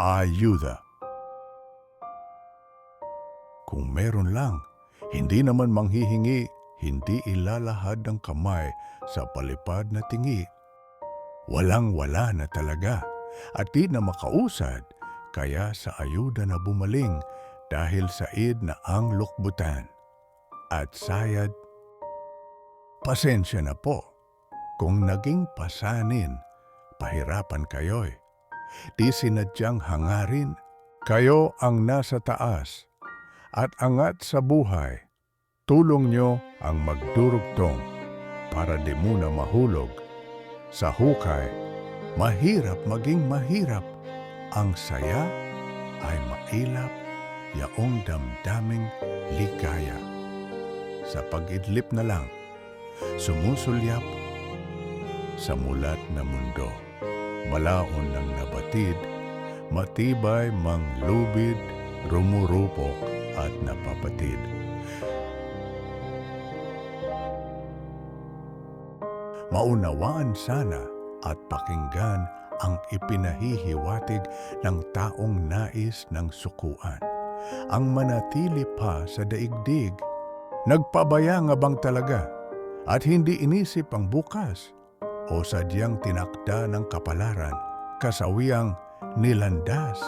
ayuda. Kung meron lang, hindi naman manghihingi, hindi ilalahad ng kamay sa palipad na tingi. Walang-wala na talaga at di na makausad, kaya sa ayuda na bumaling dahil sa id na ang lukbutan. At sayad, pasensya na po kung naging pasanin, pahirapan kayo'y. Di sinadyang hangarin, kayo ang nasa taas at angat sa buhay. Tulong nyo ang magdurugtong para di muna mahulog. Sa hukay, mahirap maging mahirap. Ang saya ay mailap, yaong damdaming ligaya. Sa pag-idlip na lang, sumusulyap sa mulat na mundo. Malaon ng nabatid, matibay mang lubid, rumurupok at napapatid. Maunawaan sana at pakinggan ang ipinahihiwatig ng taong nais ng sukuan. Ang manatili pa sa daigdig, nagpabaya nga bang talaga at hindi inisip ang bukas o sadyang tinakda ng kapalaran, kasawiyang nilandas